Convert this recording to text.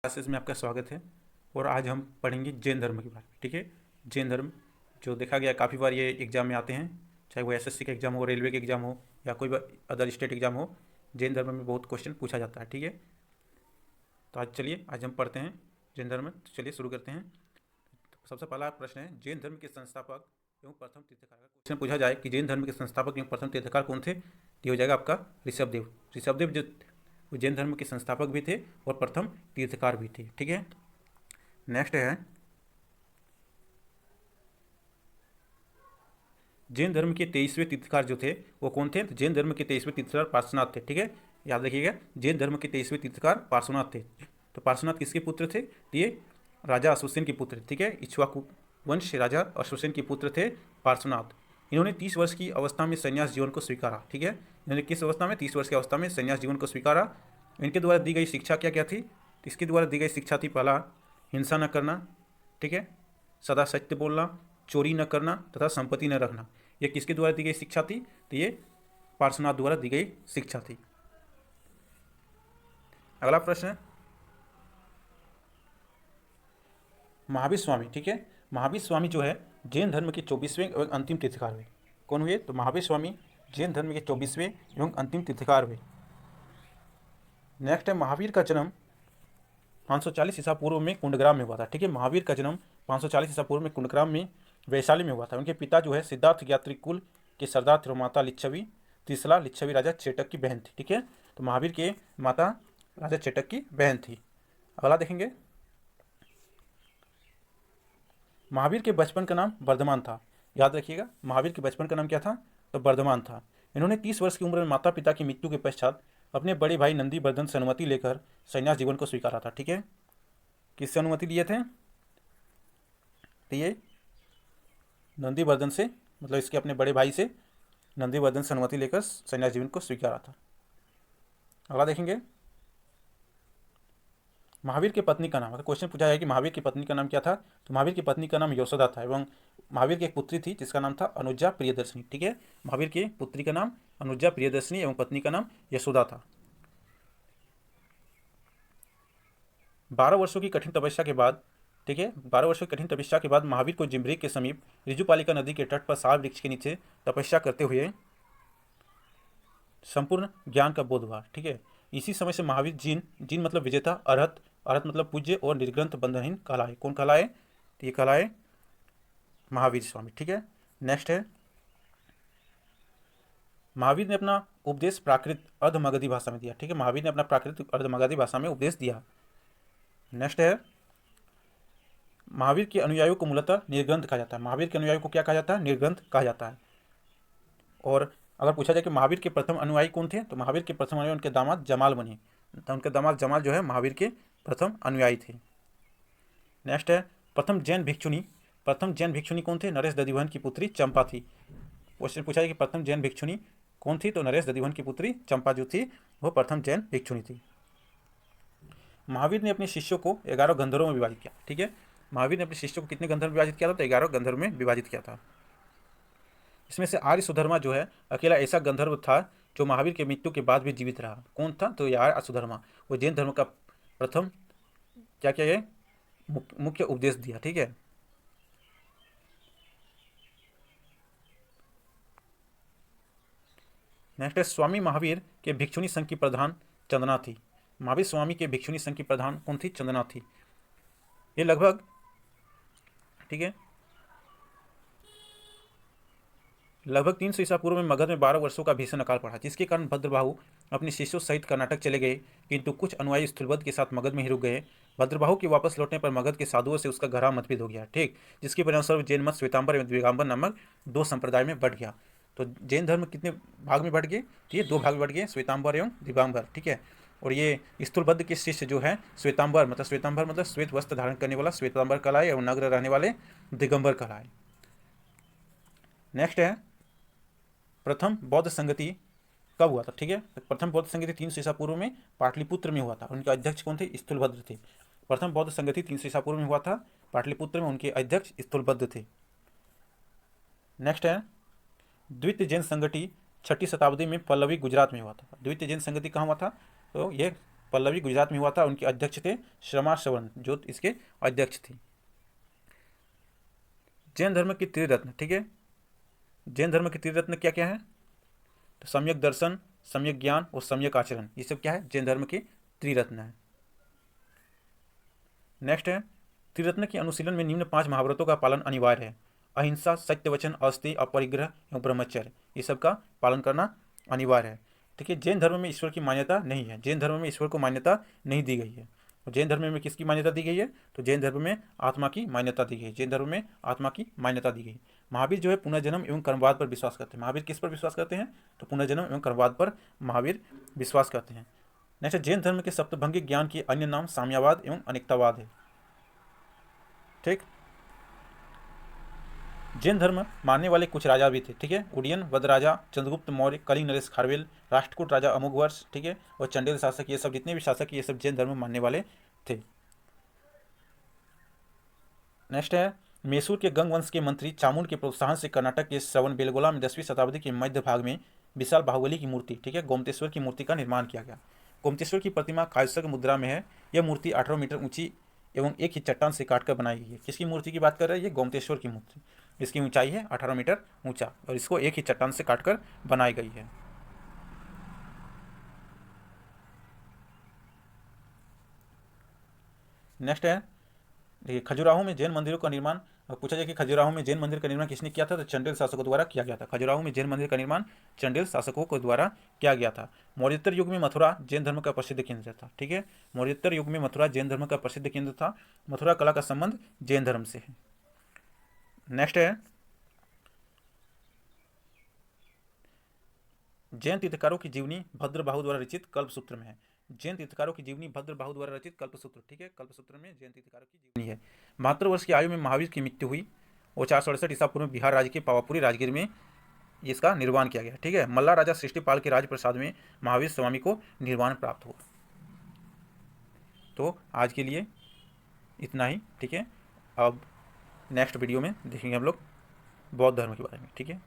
Classes में आपका स्वागत है। और आज हम पढ़ेंगे जैन धर्म के बारे में। ठीक है, जैन धर्म जो देखा गया काफ़ी बार ये एग्ज़ाम में आते हैं, चाहे वो एसएससी का एग्ज़ाम हो, रेलवे का एग्ज़ाम हो या कोई अदर स्टेट एग्ज़ाम हो। जैन धर्म में बहुत क्वेश्चन पूछा जाता है। ठीक है, तो आज चलिए आज हम पढ़ते हैं जैन धर्म। तो चलिए शुरू करते हैं। तो सबसे पहला प्रश्न है, जैन धर्म के संस्थापक एवं प्रथम तीर्थकार का क्वेश्चन पूछा जाए कि जैन धर्म के संस्थापक एवं प्रथम तीर्थकार कौन थे, ये हो जाएगा आपका ऋषभदेव। ऋषभदेव जो वो जैन धर्म के संस्थापक भी थे और प्रथम तीर्थकार भी थे। ठीक है, नेक्स्ट है, जैन धर्म के 23वें तीर्थकार जो थे वो कौन थे। तो जैन धर्म के 23वें तीर्थकार पार्श्वनाथ थे। ठीक है, याद रखिएगा, जैन धर्म के 23वें तीर्थकार पार्श्वनाथ थे। तो पार्श्वनाथ किसके पुत्र थे? तो ये राजा अश्वसेन के पुत्र। ठीक है, इक्ष्वाकु वंश राजा अश्वसेन के पुत्र थे पार्श्वनाथ। इन्होंने 30 वर्ष की अवस्था में संन्यास जीवन को स्वीकारा। ठीक है, इन्होंने किस अवस्था में? 30 वर्ष की अवस्था में संन्यास जीवन को स्वीकारा। इनके द्वारा दी गई शिक्षा क्या क्या थी? तो इसके द्वारा दी गई शिक्षा थी, पहला हिंसा न करना, ठीक है, सदा सत्य बोलना, चोरी न करना तथा संपत्ति न रखना। ये किसके द्वारा दी गई शिक्षा थी? तो ये पार्श्वनाथ द्वारा दी गई शिक्षा थी। अगला प्रश्न है, महावीर स्वामी। ठीक है, महावीर स्वामी जो है जैन धर्म के 24वें एवं अंतिम तीर्थकार हुए। कौन हुए? तो महावीर स्वामी जैन धर्म के 24वें एवं अंतिम तीर्थकार हुए। नेक्स्ट है, महावीर का जन्म 540 ईसा पूर्व में कुंडग्राम में हुआ था। ठीक है, महावीर का जन्म 540 ईसा पूर्व में कुंडग्राम में वैशाली में हुआ था। उनके पिता जो है सिद्धार्थ यात्री कुल के सरदार थे, माता लिच्छवी तीसरा लिच्छवी राजा चेटक की बहन थी। ठीक है, तो महावीर के माता राजा चेटक की बहन थी। अगला देखेंगे, महावीर के बचपन का नाम वर्धमान था। याद रखिएगा, महावीर के बचपन का नाम क्या था? तो वर्धमान था। इन्होंने 30 वर्ष की उम्र में माता पिता की मृत्यु के पश्चात अपने बड़े भाई नंदी वर्धन से अनुमति लेकर संन्यास जीवन को स्वीकारा था। ठीक है, किससे अनुमति लिए थे? तो ये नंदीवर्धन से, मतलब इसके अपने बड़े भाई से नंदीवर्धन से अनुमति लेकर संन्यास जीवन को स्वीकारा था। अगला देखेंगे, महावीर की पत्नी का नाम। अगर क्वेश्चन पूछा है कि महावीर की पत्नी का नाम क्या था, तो महावीर की पत्नी का नाम यशोदा था एवं महावीर की एक पुत्री थी जिसका नाम था अनुजा प्रियदर्शनी। ठीक है, महावीर की पुत्री का नाम अनुजा प्रियदर्शनी एवं पत्नी का नाम यशोदा था। 12 वर्षों की कठिन तपस्या के बाद, ठीक है, 12 वर्षों की कठिन तपस्या के बाद महावीर को जिम्ब्रेक के समीप ऋजुपालिका नदी के तट पर साल वृक्ष के नीचे तपस्या करते हुए संपूर्ण ज्ञान का बोध हुआ। ठीक है, इसी समय से महावीर जिन जिन मतलब विजेता, अरहत अरहत मतलब पूज्य और निर्ग्रंथ बंधनहीन कहलाए। कौन कहलाए? तो ये कहलाए महावीर स्वामी। ठीक है, नेक्स्ट है, महावीर ने अपना उपदेश प्राकृत अर्धमगधी भाषा में दिया। ठीक है, महावीर ने अपना प्राकृतिक अर्धमगधी भाषा में उपदेश दिया। नेक्स्ट है, महावीर के अनुयायियों को मूलतः निर्ग्रंथ कहा जाता है। महावीर के अनुयायियों को क्या कहा जाता है? निर्ग्रंथ कहा जाता है। और अगर पूछा जाए कि महावीर के प्रथम अनुयायी कौन थे, तो महावीर के प्रथम अनुयायी उनके दामाद जमाल बने। तो उनके दामाद जमाल जो है महावीर के प्रथम अनुयायी थे। नेक्स्ट है, प्रथम जैन भिक्षुणी। प्रथम जैन भिक्षुणी कौन थे? नरेश दधिवहन की पुत्री चंपा थी। क्वेश्चन पूछा है कि प्रथम जैन भिक्षुणी कौन थी, तो नरेश दधिवहन की पुत्री चंपा जो थी वो प्रथम जैन भिक्षुणी थी। महावीर ने अपने शिष्यों को 11 गंधर्वों में विभाजित किया। ठीक है, महावीर ने अपने शिष्यों को कितने गंधर्व में विभाजित किया था? तो 11 गंधर्व में विभाजित किया था। इसमें से आर्य सुधर्मा जो है अकेला ऐसा गंधर्व था जो महावीर के मृत्यु के बाद भी जीवित रहा। कौन था? तो यार आर्य वो जैन धर्म का प्रथम क्या क्या है मुख्य उपदेश दिया। ठीक है, नेक्स्ट है, स्वामी महावीर के भिक्षुणी संघ की प्रधान चंदना थी। महावीर स्वामी के भिक्षुणी संघ की प्रधान कौन थी? चंदना थी। ये लगभग, ठीक है, लगभग 300 ईसा पूर्व में मगध में 12 वर्षों का भीषण अकाल पड़ा, जिसके कारण भद्रबाहु अपने शिष्यों सहित कर्नाटक चले गए, किंतु कुछ अनुयायी स्थूलबद्ध के साथ मगध में ही रुक गए। भद्रबाहु के वापस लौटने पर मगध के साधुओं से उसका गहरा मतभेद हो गया। ठीक, जिसके परिणामस्वरूप जैन मत श्वेतांबर एवं दिगंबर नामक 2 संप्रदाय में बढ़ गया। तो जैन धर्म कितने भाग में बढ़ गए? तो ये 2 भाग में बढ़ गए, श्वेतांबर एवं दिगंबर। ठीक है, और ये स्थूलबद्ध के शिष्य जो है श्वेतांबर मतलब श्वेत वस्त्र धारण करने वाला श्वेतांबर कहलाए एवं नगर रहने वाले दिगंबर कहलाए। नेक्स्ट है, प्रथम बौद्ध संगति कब हुआ था? ठीक है, प्रथम बौद्ध संगति 300 ईसा पूर्व में पाटलिपुत्र में हुआ था। उनके अध्यक्ष कौन थे? स्थूलभद्र थे। प्रथम बौद्ध संगति 300 ईसा पूर्व में हुआ था, पाटलिपुत्र में उनके अध्यक्ष स्थूलभद्र थे। नेक्स्ट है, द्वितीय जैन संगति 6ठी शताब्दी में पल्लवी गुजरात में हुआ था। द्वितीय जैन संगति कहाँ हुआ था? तो ये पल्लवी गुजरात में हुआ था, उनके अध्यक्ष थे श्रमा सवर्ण जो इसके अध्यक्ष थे। जैन धर्म की त्रिरत्न, ठीक है, जैन धर्म की त्रिरत्न क्या क्या है? तो सम्यक दर्शन, सम्यक ज्ञान और सम्यक आचरण, ये सब क्या है? जैन धर्म की त्रिरत्न है। नेक्स्ट है, त्रिरत्न के अनुशीलन में निम्न 5 महाव्रतों का पालन अनिवार्य है। अहिंसा, सत्य वचन, अस्तेय, अपरिग्रह एवं ब्रह्मचर्य, ये सब का पालन करना अनिवार्य है। देखिए, जैन धर्म में ईश्वर की मान्यता नहीं है, जैन धर्म में ईश्वर को मान्यता नहीं दी गई है। तो जैन धर्म में किसकी मान्यता दी गई है? तो जैन धर्म में आत्मा की मान्यता दी गई, जैन धर्म में आत्मा की मान्यता दी गई। महावीर जो है पुनर्जन्म एवं कर्मवाद पर विश्वास करते हैं। महावीर किस पर विश्वास करते हैं? तो पुनर्जन्म एवं कर्मवाद पर महावीर विश्वास करते हैं। नेक्स्ट, जैन धर्म के सप्तभंगिक ज्ञान के अन्य नाम साम्यवाद एवं अनेकतावाद है। ठीक, जैन धर्म मानने वाले कुछ राजा भी थे, ठीक है, उडियन वध राजा, चंद्रगुप्त मौर्य, कलिंग नरेश खारवेल, राष्ट्रकूट राजा अमोघवर्ष, ठीक है, और चंडेल शासक, ये सब जितने भी शासक ये सब जैन धर्म मानने वाले थे। नेक्स्ट है, मैसूर के गंग वंश के मंत्री चामुंड के प्रोत्साहन से कर्नाटक के श्रवणबेलगोला में 10वीं शताब्दी के मध्य भाग में विशाल बाहुबली की मूर्ति, ठीक है, गोमतेश्वर की मूर्ति का निर्माण किया गया। गोमतेश्वर की प्रतिमा कायस्क मुद्रा में है। यह मूर्ति 18 मीटर ऊंची एवं एक ही चट्टान से काटकर बनाई गई है। किसकी मूर्ति की बात कर रहे हैं? ये गोमतेश्वर की मूर्ति, इसकी ऊंचाई है 18 मीटर ऊंचा और इसको एक ही चट्टान से काटकर बनाई गई है। नेक्स्ट है, देखिए, खजुराहो में जैन मंदिरों का निर्माण पूछा जाए कि खजुराहो में जैन मंदिर का निर्माण किसने किया था? तो चंडेल शासकों द्वारा किया गया था। खजुराहो में जैन मंदिर का निर्माण चंडेल शासकों के द्वारा किया गया था। मौर्योत्तर युग में मथुरा जैन धर्म का प्रसिद्ध केंद्र था, ठीक है, मौर्योत्तर युग में मथुरा जैन धर्म का प्रसिद्ध केंद्र था। मथुरा कला का संबंध जैन धर्म से है। नेक्स्ट है, जैन तीर्थकारों की जीवनी भद्रबाहु द्वारा रचित कल्पसूत्र में है। जैन तीर्थकारों की जीवनी भद्रबाहु द्वारा रचित कल्पसूत्र, ठीक है, कल्पसूत्र में जैन तीर्थकारों की जीवनी है। 72 वर्ष की आयु में महावीर की मृत्यु हुई और 468 ईसा पूर्व में बिहार राज्य के पावापुरी राजगीर में इसका निर्माण किया गया, ठीक है। मल्ला राजा सृष्टिपाल के राजप्रसाद में महावीर स्वामी को निर्वाण प्राप्त हुआ। तो आज के लिए इतना ही, ठीक है। अब नेक्स्ट वीडियो में देखेंगे हम लोग बौद्ध धर्म के बारे में, ठीक है।